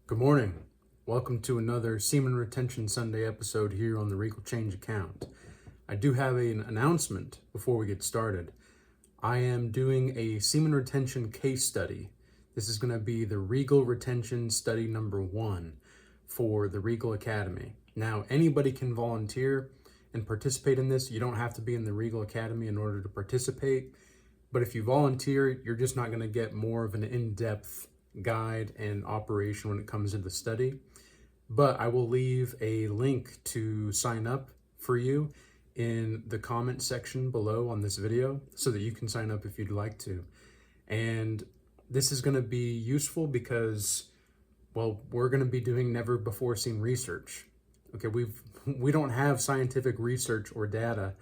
Good morning. Welcome to another Semen Retention Sunday episode here on the Regal Change account. I do have an announcement before we get started. I am doing a semen retention case study. This is going to be the Regal Retention Study number 1 for the Regal Academy. Now, anybody can volunteer and participate in this. You don't have to be in the Regal Academy in order to participate. But if you volunteer, you're just not going to get more of an in-depth guide and operation when it comes to the study. But I will leave a link to sign up for you in the comment section below on this video so that you can sign up if you'd like to. And this is going to be useful because, well, we're going to be doing never before seen research. Okay, we don't have scientific research or data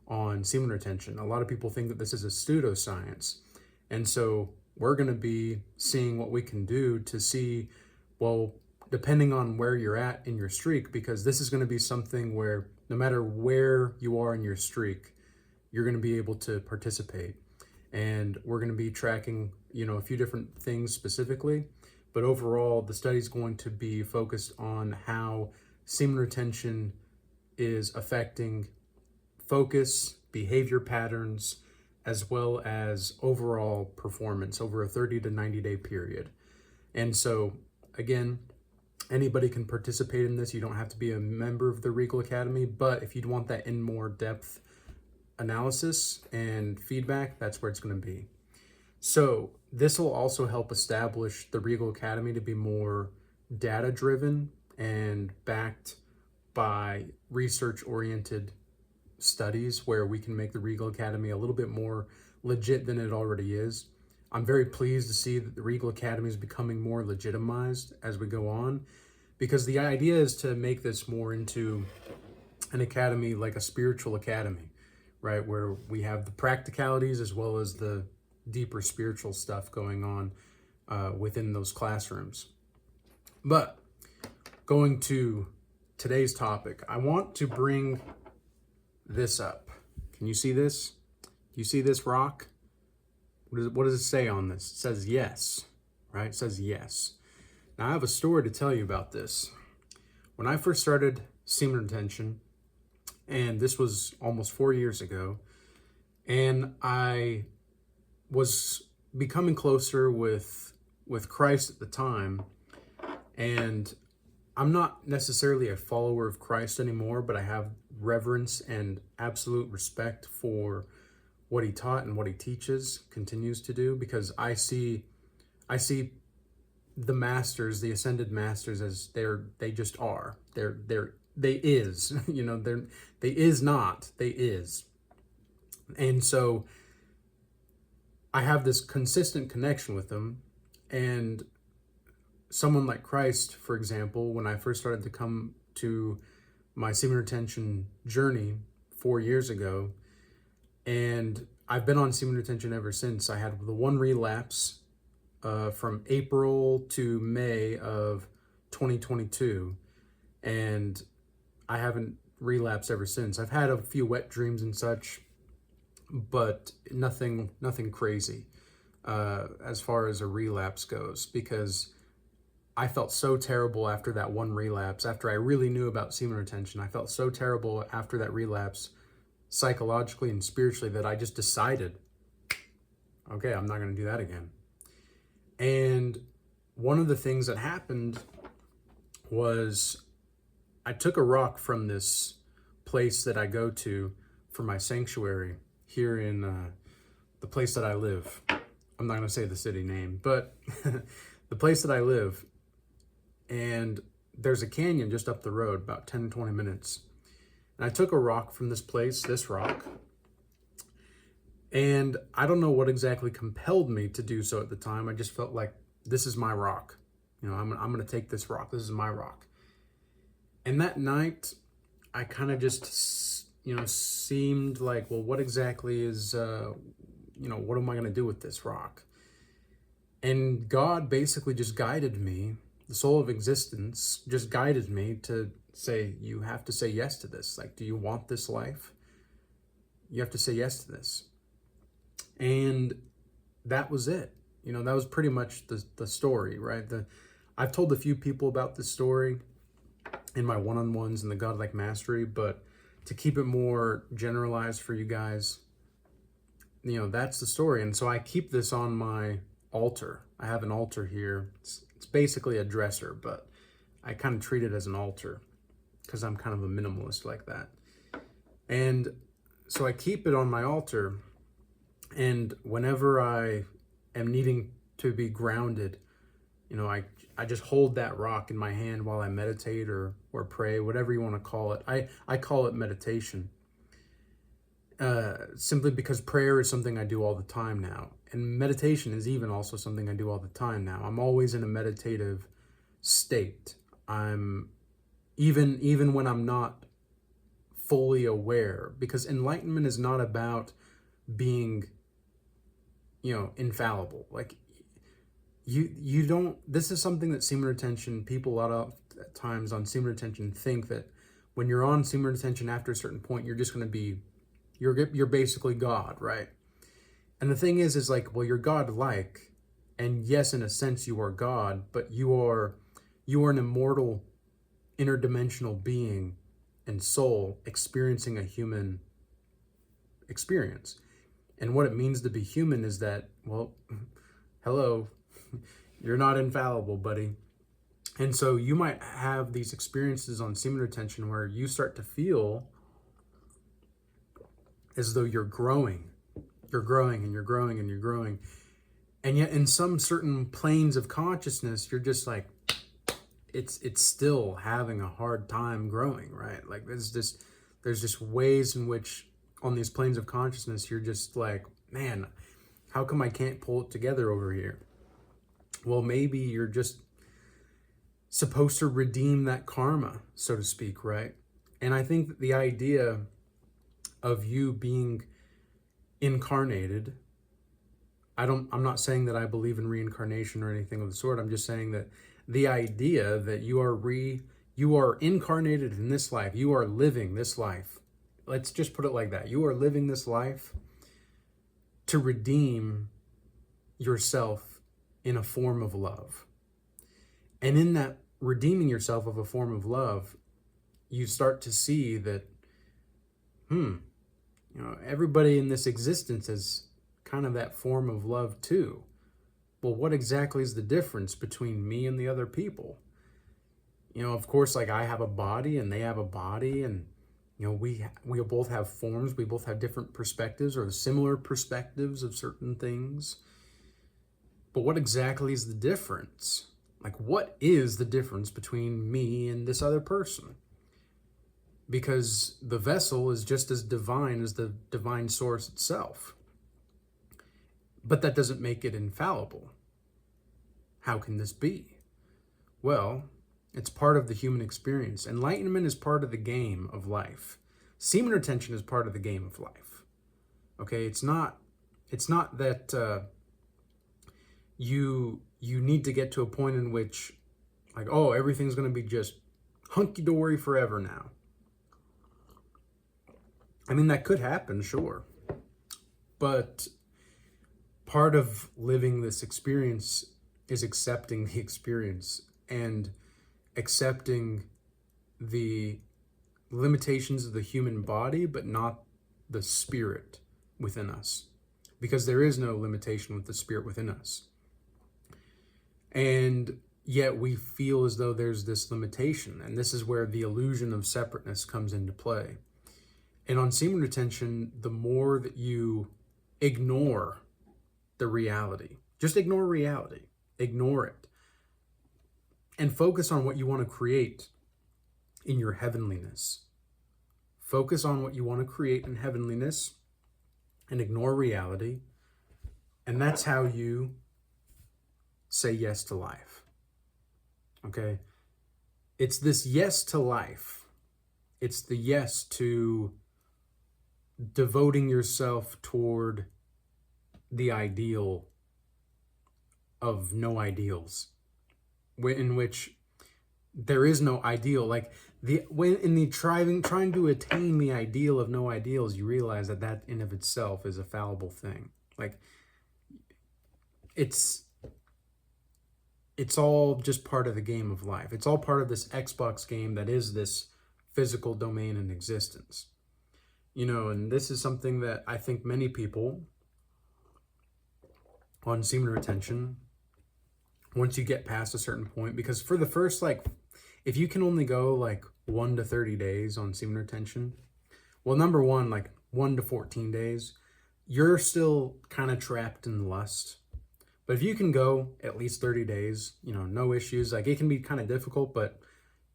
on semen retention. A lot of people think that this is a pseudoscience. And so we're going to be seeing what we can do to see, well, depending on where you're at in your streak, because this is going to be something where no matter where you are in your streak, you're going to be able to participate. And we're going to be tracking, a few different things specifically, but overall the study is going to be focused on how semen retention is affecting focus, behavior patterns, as well as overall performance over a 30 to 90 day period. And so again, anybody can participate in this. You don't have to be a member of the Regal Academy, but if you'd want that in more depth analysis and feedback, that's where it's going to be. So this will also help establish the Regal Academy to be more data driven and backed by research oriented studies where we can make the Regal Academy a little bit more legit than it already is. I'm very pleased to see that the Regal Academy is becoming more legitimized as we go on, because the idea is to make this more into an academy, like a spiritual academy, right? Where we have the practicalities as well as the deeper spiritual stuff going on within those classrooms. But going to today's topic, I want to bring this up. Can you see this? Do you see this rock? What does it say on this? It says yes, right? It says yes. Now I have a story to tell you about this. When I first started semen retention, and this was almost 4 years ago, and I was becoming closer with Christ at the time, and I'm not necessarily a follower of Christ anymore, but I have reverence and absolute respect for what he taught and what he teaches, continues to do, because I see the masters, the ascended masters, as they just are. They is, they is not, they is. And so I have this consistent connection with them. And someone like Christ, for example, when I first started to come to my semen retention journey 4 years ago, and I've been on semen retention ever since. I had the one relapse from April to May of 2022, and I haven't relapsed ever since. I've had a few wet dreams and such, but nothing crazy as far as a relapse goes, because I felt so terrible after that one relapse. After I really knew about semen retention, I felt so terrible after that relapse, psychologically and spiritually, that I just decided, okay, I'm not going to do that again. And one of the things that happened was I took a rock from this place that I go to for my sanctuary here in the place that I live. I'm not going to say the city name, but the place that I live. And there's a canyon just up the road, about 10 to 20 minutes. And I took a rock from this place, this rock, and I don't know what exactly compelled me to do so at the time. I just felt like, this is my rock. I'm going to take this rock. This is my rock. And that night, I kind of just, seemed like, well, what exactly is, what am I going to do with this rock? And God basically just guided me. The soul of existence just guided me to say, you have to say yes to this. Like, do you want this life? You have to say yes to this. And that was it. That was pretty much the story, right? I've told a few people about this story in my one-on-ones in the Godlike Mastery, but to keep it more generalized for you guys, that's the story. And so I keep this on my altar. I have an altar here. It's basically a dresser, but I kind of treat it as an altar because I'm kind of a minimalist like that. And so I keep it on my altar, and whenever I am needing to be grounded, I just hold that rock in my hand while I meditate or pray, whatever you want to call it. I call it meditation, simply because prayer is something I do all the time now. And meditation is even also something I do all the time now. I'm always in a meditative state. I'm even when I'm not fully aware, because enlightenment is not about being, infallible. Like, you don't, this is something that semen retention, people a lot of times on semen retention think that when you're on semen retention after a certain point, you're just going to be, you're basically God, right? And the thing is like, well, you're God-like, and yes, in a sense you are God, but you are an immortal, interdimensional being and soul experiencing a human experience. And what it means to be human is that, well, hello, you're not infallible, buddy. And so you might have these experiences on semen retention where you start to feel as though you're growing and you're growing and you're growing. And yet in some certain planes of consciousness, you're just like, it's still having a hard time growing, right? Like there's just ways in which on these planes of consciousness, you're just like, man, how come I can't pull it together over here? Well, maybe you're just supposed to redeem that karma, so to speak, right? And I think that the idea of you being incarnated, I'm not saying that I believe in reincarnation or anything of the sort. I'm just saying that the idea that you are incarnated in this life, you are living this life. Let's just put it like that. You are living this life to redeem yourself in a form of love. And in that redeeming yourself of a form of love, you start to see that, everybody in this existence is kind of that form of love too. Well, what exactly is the difference between me and the other people? Of course, like I have a body and they have a body, and we both have forms, we both have different perspectives or similar perspectives of certain things. But what exactly is the difference? Like, what is the difference between me and this other person? Because the vessel is just as divine as the divine source itself. But that doesn't make it infallible. How can this be? Well, it's part of the human experience. Enlightenment is part of the game of life. Semen retention is part of the game of life. Okay, it's not that you need to get to a point in which, like, oh, everything's going to be just hunky-dory forever now. I mean, that could happen, sure. But part of living this experience is accepting the experience and accepting the limitations of the human body, but not the spirit within us. Because there is no limitation with the spirit within us. And yet we feel as though there's this limitation. And this is where the illusion of separateness comes into play. And on semen retention, the more that you ignore the reality, just ignore reality, ignore it, and focus on what you want to create in your heavenliness. Focus on what you want to create in heavenliness and ignore reality. And that's how you say yes to life. Okay? It's this yes to life. It's the yes to devoting yourself toward the ideal of no ideals, in which there is no ideal. Like trying to attain the ideal of no ideals, you realize that in of itself is a fallible thing. Like it's it's all just part of the game of life. It's all part of this Xbox game that is this physical domain in existence. And this is something that I think many people on semen retention, once you get past a certain point, because for the first, if you can only go 1 to 30 days on semen retention, well, number one, 1 to 14 days, you're still kind of trapped in lust. But if you can go at least 30 days, no issues, it can be kind of difficult, but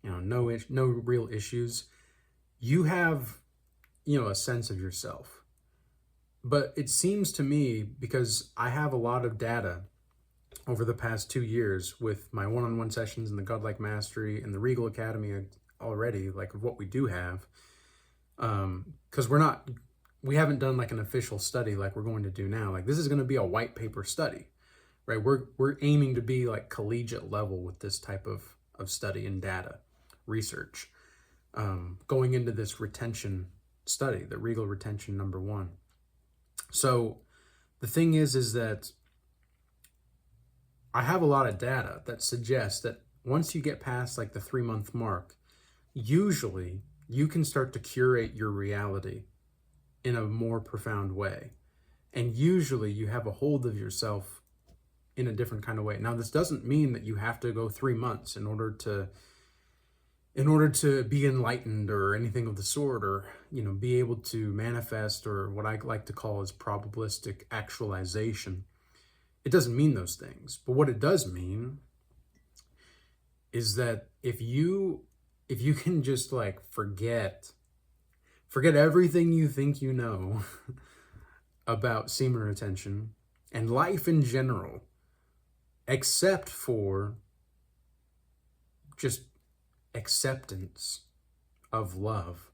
no real issues, you have, a sense of yourself. But it seems to me, because I have a lot of data over the past 2 years with my one-on-one sessions in the Godlike Mastery and the Regal Academy already, of what we do have, because we haven't done an official study like we're going to do now. This is going to be a white paper study, right? We're aiming to be collegiate level with this type of study and data research, going into this retention study, the Regal Retention number 1. So the thing is that I have a lot of data that suggests that once you get past the 3-month mark, usually you can start to curate your reality in a more profound way. And usually you have a hold of yourself in a different kind of way. Now, this doesn't mean that you have to go 3 months in order to be enlightened or anything of the sort, or, be able to manifest, or what I like to call is probabilistic actualization. It doesn't mean those things. But what it does mean is that if you can just forget everything you think you know about semen retention and life in general, except for just acceptance of love,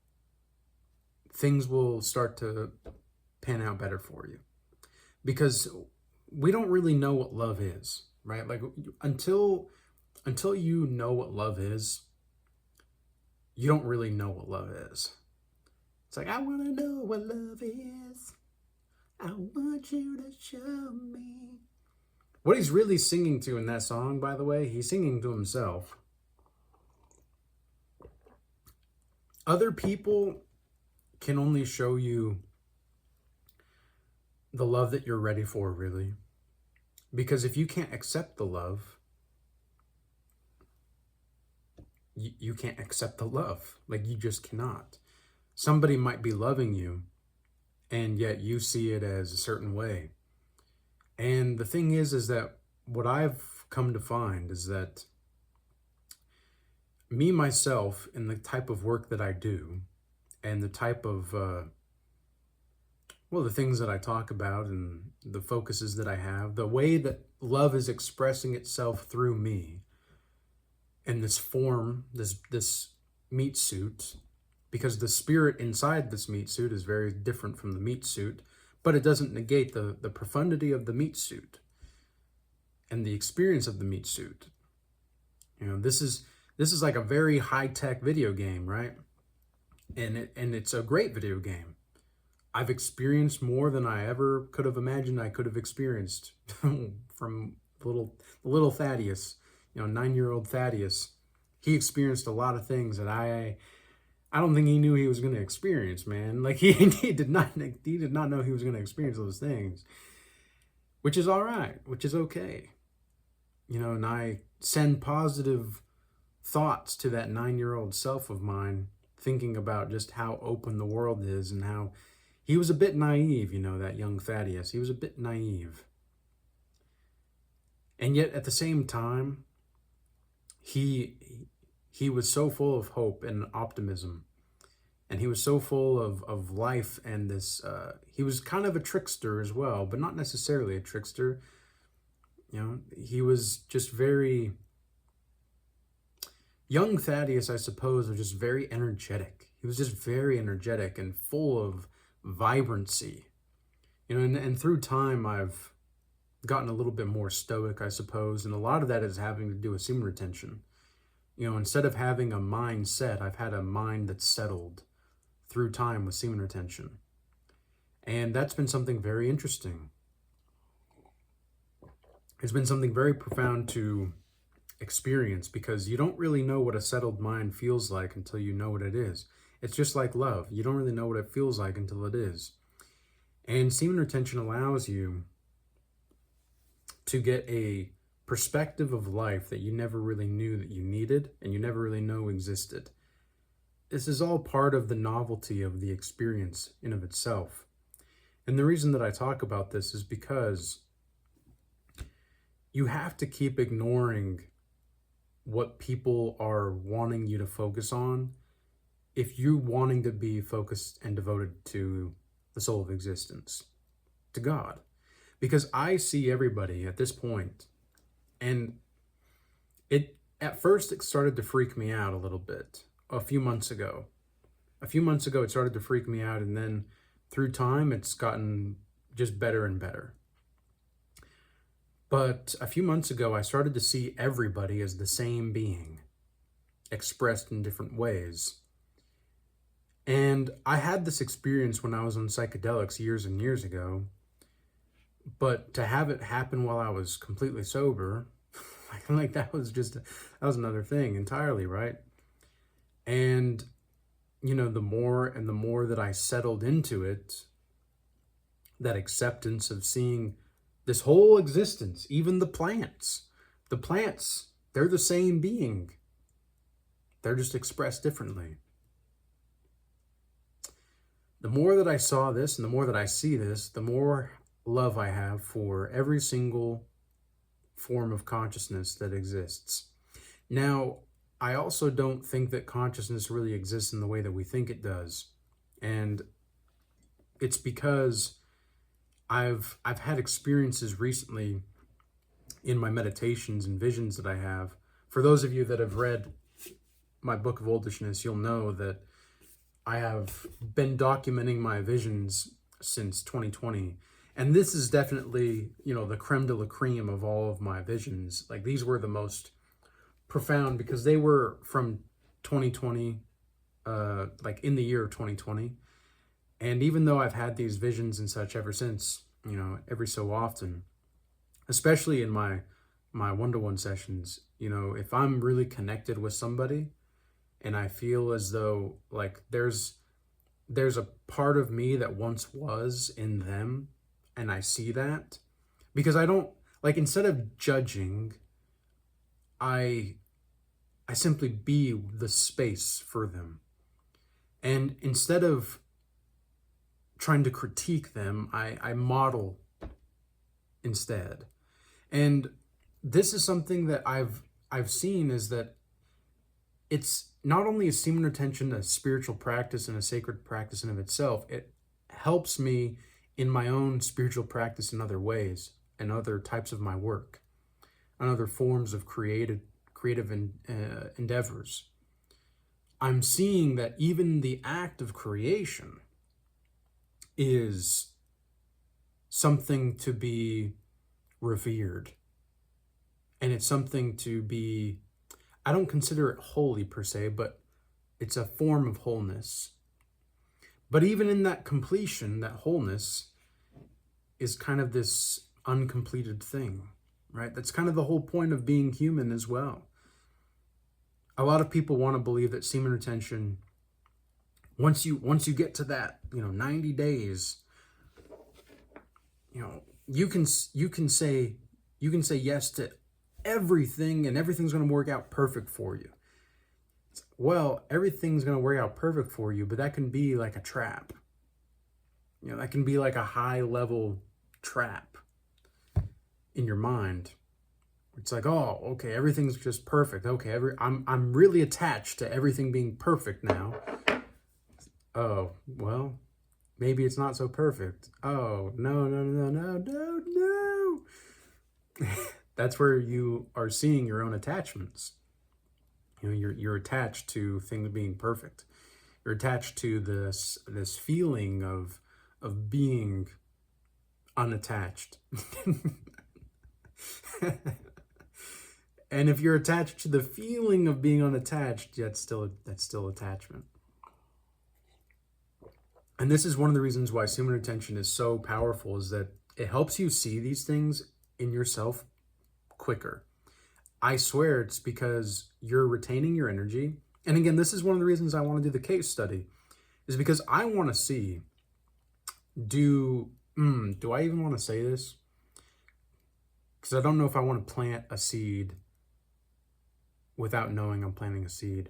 things will start to pan out better for you. Because we don't really know what love is, right? Until you know what love is, you don't really know what love is. It's I want to know what love is. I want you to show me. What he's really singing to in that song, by the way, he's singing to himself. Other people can only show you the love that you're ready for, really. Because if you can't accept the love, you can't accept the love. You just cannot. Somebody might be loving you, and yet you see it as a certain way. And the thing is that what I've come to find is that me, myself, and the type of work that I do, and the type of, the things that I talk about and the focuses that I have, the way that love is expressing itself through me in this form, this meat suit, because the spirit inside this meat suit is very different from the meat suit, but it doesn't negate the profundity of the meat suit and the experience of the meat suit. This is like a very high-tech video game, right? And it's a great video game. I've experienced more than I ever could have imagined I could have experienced from little Thaddeus, 9-year-old Thaddeus. He experienced a lot of things that I don't think he knew he was going to experience, man. He did not know he was going to experience those things, which is all right, which is okay. And I send positive thoughts to that 9-year-old self of mine, thinking about just how open the world is and how he was a bit naive, that young Thaddeus. He was a bit naive. And yet at the same time, he was so full of hope and optimism. And he was so full of life and this, he was kind of a trickster as well, but not necessarily a trickster. He was just very... Young Thaddeus, I suppose, was just very energetic. He was just very energetic and full of vibrancy. And through time, I've gotten a little bit more stoic, I suppose, and a lot of that is having to do with semen retention. Instead of having a mindset, I've had a mind that's settled through time with semen retention. And that's been something very interesting. It's been something very profound to experience, because you don't really know what a settled mind feels like until you know what it is. It's just like love. You don't really know what it feels like until it is. And semen retention allows you to get a perspective of life that you never really knew that you needed and you never really know existed. This is all part of the novelty of the experience in of itself. And the reason that I talk about this is because you have to keep ignoring what people are wanting you to focus on if you're wanting to be focused and devoted to the soul of existence, to God. Because I see everybody at this point, and at first it started to freak me out a little bit a few months ago. A few months ago it started to freak me out, and then through time it's gotten just better and better. But a few months ago I started to see everybody as the same being, expressed in different ways. And I had this experience when I was on psychedelics years and years ago, but to have it happen while I was completely sober, like that was another thing entirely, right? And, the more and the more that I settled into it, that acceptance of seeing this whole existence, even the plants, they're the same being. They're just expressed differently. The more that I saw this and the more that I see this, the more love I have for every single form of consciousness that exists. Now, I also don't think that consciousness really exists in the way that we think it does. And it's because I've had experiences recently in my meditations and visions that I have. For those of you that have read my book of Oldishness, you'll know that I have been documenting my visions since 2020. And this is definitely, the creme de la creme of all of my visions. Like, these were the most profound because they were from 2020, like in the year of 2020. And even though I've had these visions and such ever since, every so often, especially in my one-to-one sessions, if I'm really connected with somebody and I feel as though like there's a part of me that once was in them, and I see that, because I don't, like, instead of judging, I simply be the space for them. And instead of trying to critique them, I model instead. And this is something that I've seen, is that it's not only is semen retention a spiritual practice and a sacred practice in of itself, it helps me in my own spiritual practice in other ways and other types of my work and other forms of creative endeavors. I'm seeing that even the act of creation is something to be revered. And it's something to be, I don't consider it holy per se, but it's a form of wholeness. But even in that completion, that wholeness is kind of this uncompleted thing, right? That's kind of the whole point of being human as well. A lot of people want to believe that semen retention, once you get to that, 90 days, you can say yes to everything, and everything's going to work out perfect for you. Well, everything's going to work out perfect for you, but that can be like a trap. That can be like a high level trap in your mind. It's like, oh, okay, everything's just perfect. Okay, I'm really attached to everything being perfect now. Oh, well, maybe it's not so perfect. Oh, no. That's where you are seeing your own attachments. You're attached to things being perfect. You're attached to this feeling of being unattached. And if you're attached to the feeling of being unattached, that's still attachment. And this is one of the reasons why semen retention is so powerful, is that it helps you see these things in yourself quicker. I swear it's because you're retaining your energy. And again, this is one of the reasons I want to do the case study, is because I want to see, do I even want to say this? Because I don't know if I want to plant a seed without knowing I'm planting a seed.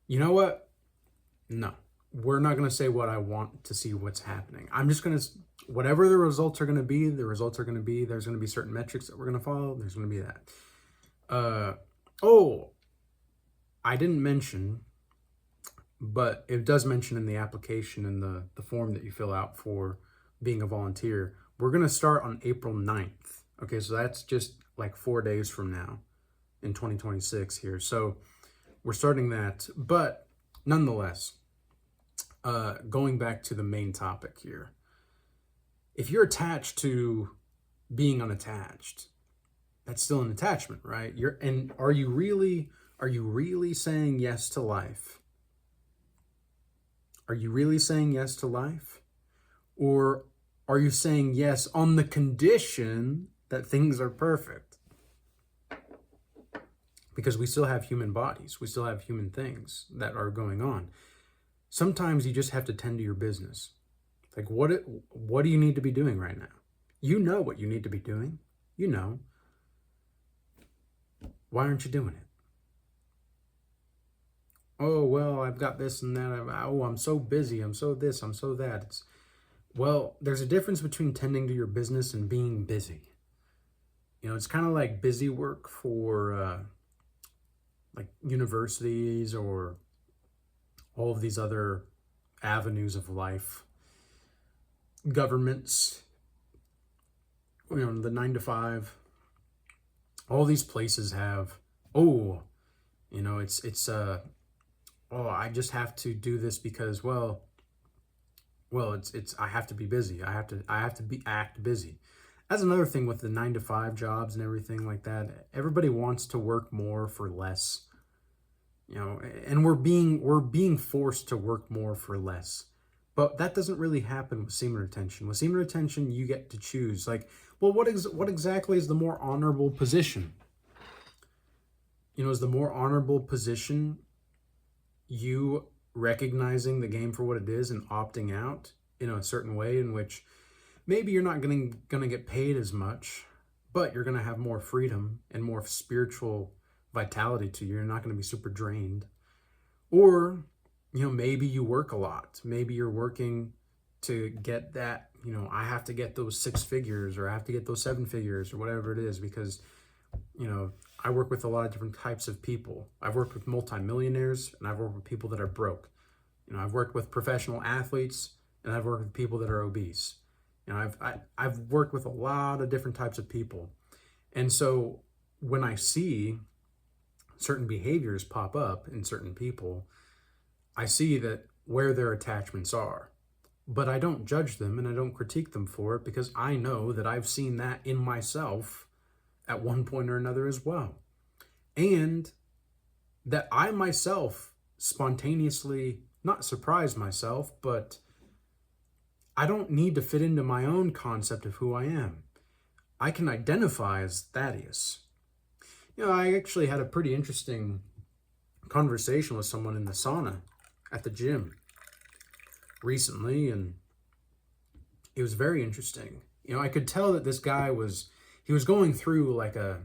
You know what? No, we're not going to say what I want to see what's happening. I'm just going to, whatever the results are going to be, the results are going to be. There's going to be certain metrics that we're going to follow. There's going to be that. I didn't mention, but it does mention in the application and the form that you fill out for being a volunteer. We're going to start on April 9th. Okay, so that's just like 4 days from now in 2026 here. So we're starting that. But nonetheless, going back to the main topic here, if you're attached to being unattached, that's still an attachment, right? Are you really saying yes to life? Are you really saying yes to life? Or are you saying yes on the condition that things are perfect? Because we still have human bodies. We still have human things that are going on. Sometimes you just have to tend to your business. Like, what do you need to be doing right now? You know what you need to be doing. You know. Why aren't you doing it? Oh, well, I've got this and that. I'm so busy. I'm so this. I'm so that. Well, there's a difference between tending to your business and being busy. It's kind of like busy work for like universities or all of these other avenues of life. Governments, the 9-to-5. All these places have, I just have to do this because, it's I have to be busy. I have to act busy. That's another thing with the 9-to-5 jobs and everything like that. Everybody wants to work more for less, and we're being forced to work more for less. But that doesn't really happen with semen retention. With semen retention, you get to choose. Like, well, what exactly is the more honorable position? Is the more honorable position you recognizing the game for what it is and opting out in a certain way in which maybe you're not going to get paid as much, but you're going to have more freedom and more spiritual vitality to you. You're not going to be super drained. Or, maybe you work a lot. Maybe you're working to get that, I have to get those 6 figures or I have to get those 7 figures or whatever it is because, I work with a lot of different types of people. I've worked with multimillionaires and I've worked with people that are broke. I've worked with professional athletes and I've worked with people that are obese. I've worked with a lot of different types of people. And so when I see certain behaviors pop up in certain people, I see that where their attachments are. But I don't judge them and I don't critique them for it because I know that I've seen that in myself at one point or another as well. And that I myself spontaneously, not surprise myself, but I don't need to fit into my own concept of who I am. I can identify as Thaddeus. I actually had a pretty interesting conversation with someone in the sauna at the gym recently, and it was very interesting. I could tell that this guy was going through like a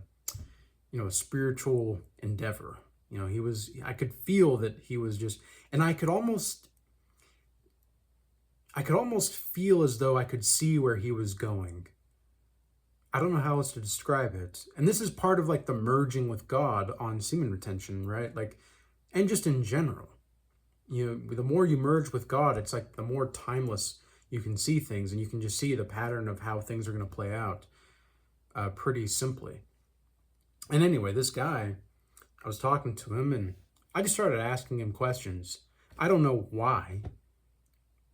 spiritual endeavor. I could feel that he was just, and I could almost feel as though I could see where he was going. I don't know how else to describe it. And this is part of like the merging with God on semen retention, right? Like, and just in general, the more you merge with God, it's like the more timeless you can see things and you can just see the pattern of how things are going to play out pretty simply. And anyway, this guy, I was talking to him and I just started asking him questions. I don't know why.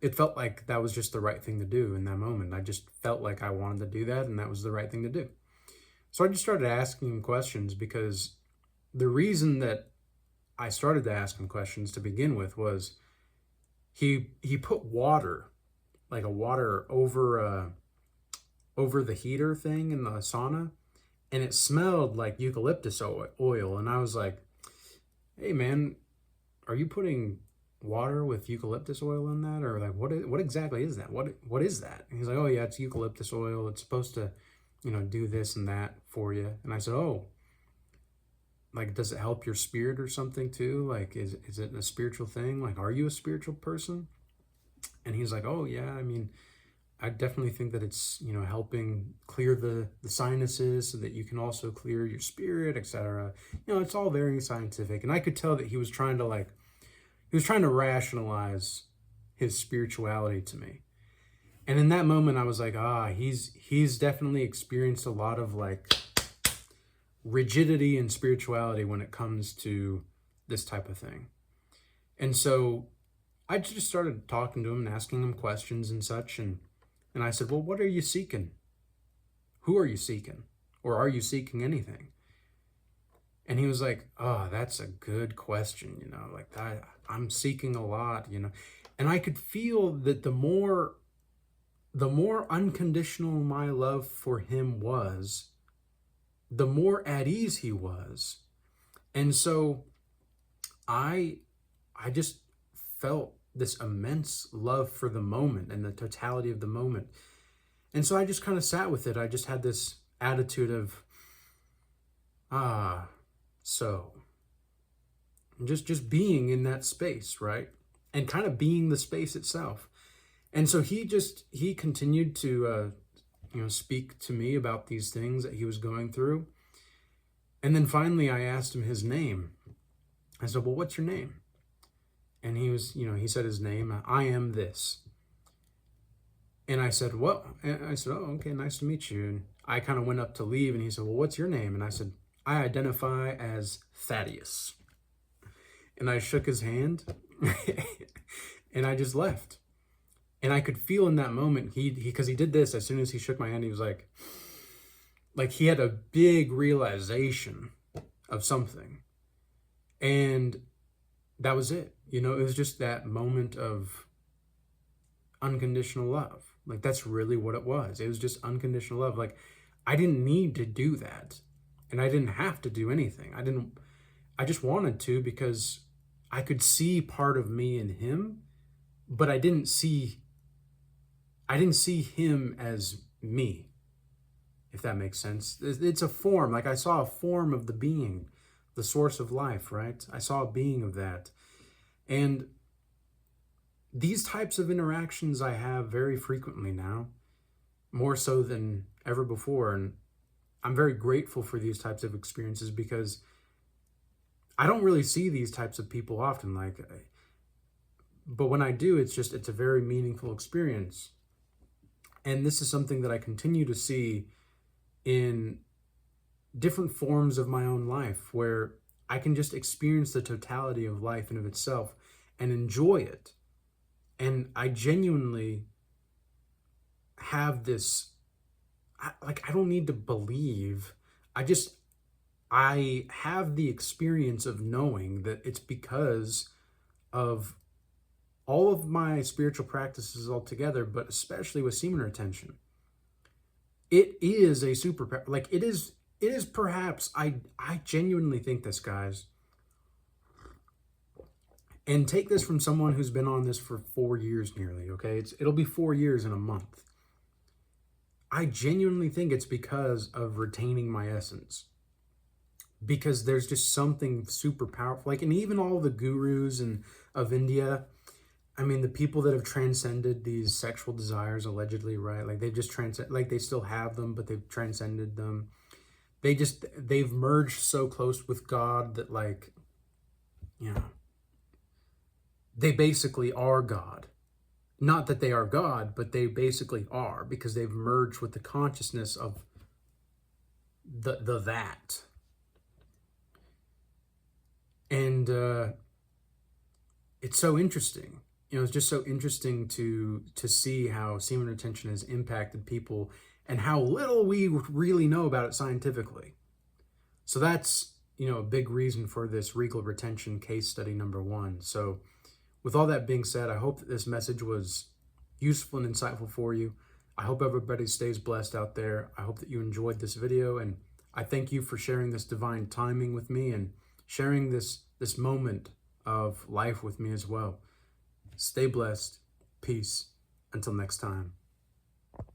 It felt like that was just the right thing to do in that moment. I just felt like I wanted to do that and that was the right thing to do. So I just started asking him questions because the reason that I started to ask him questions to begin with was he put water, like a water over the heater thing in the sauna, and it smelled like eucalyptus oil. And I was like, hey man, are you putting water with eucalyptus oil in that? Or like, what exactly is that? What is that? And he's like, oh yeah, it's eucalyptus oil. It's supposed to, do this and that for you. And I said, oh, like, does it help your spirit or something too? Like, is it a spiritual thing? Like, are you a spiritual person? And he's like, oh yeah, I mean, I definitely think that it's, helping clear the sinuses so that you can also clear your spirit, etc. It's all very scientific. And I could tell that he was trying to rationalize his spirituality to me. And in that moment, I was like, he's definitely experienced a lot of like rigidity and spirituality when it comes to this type of thing. And so I just started talking to him and asking him questions and such. And I said, well, what are you seeking? Who are you seeking? Or are you seeking anything? And he was like, oh, that's a good question. Like I'm seeking a lot, and I could feel that the more unconditional my love for him was, the more at ease he was. And so I just felt this immense love for the moment and the totality of the moment. And so I just kind of sat with it. I just had this attitude of, so just being in that space, right? And kind of being the space itself. And so he continued to, speak to me about these things that he was going through. And then finally I asked him his name. I said, well, what's your name? And he said his name, I am this. And I said, oh, okay, nice to meet you. And I kind of went up to leave and he said, well, what's your name? And I said, I identify as Thaddeus. And I shook his hand and I just left. And I could feel in that moment, because he did this, as soon as he shook my hand, he was like he had a big realization of something. And that was it. It was just that moment of unconditional love. Like, that's really what it was. It was just unconditional love. Like, I didn't need to do that. And I didn't have to do anything. I just wanted to, because I could see part of me in him, but I didn't see him as me, if that makes sense. It's a form. Like, I saw a form of the being, the source of life, right? I saw a being of that. And these types of interactions I have very frequently now, more so than ever before. And I'm very grateful for these types of experiences, because I don't really see these types of people often. But when I do, it's a very meaningful experience. And this is something that I continue to see in different forms of my own life, where I can just experience the totality of life in of itself and enjoy it. And I genuinely have this, I don't need to believe. I have the experience of knowing that it's because of all of my spiritual practices altogether, but especially with semen retention. It is a superpower. Like, it is perhaps, I genuinely think this, guys. And take this from someone who's been on this for 4 years nearly, okay? It'll be 4 years in a month. I genuinely think it's because of retaining my essence. Because there's just something super powerful. Like, and even all the gurus of India, I mean, the people that have transcended these sexual desires, allegedly, right? Like, they've just like, they still have them, but they've transcended them. They've merged so close with God that, like, they basically are God. Not that they are God, but they basically are, because they've merged with the consciousness of the that. And it's so interesting. It's just so interesting to see how semen retention has impacted people and how little we really know about it scientifically. So that's, a big reason for this Regal retention case study number 1. So with all that being said, I hope that this message was useful and insightful for you. I hope everybody stays blessed out there. I hope that you enjoyed this video, and I thank you for sharing this divine timing with me and sharing this moment of life with me as well. Stay blessed. Peace. Until next time.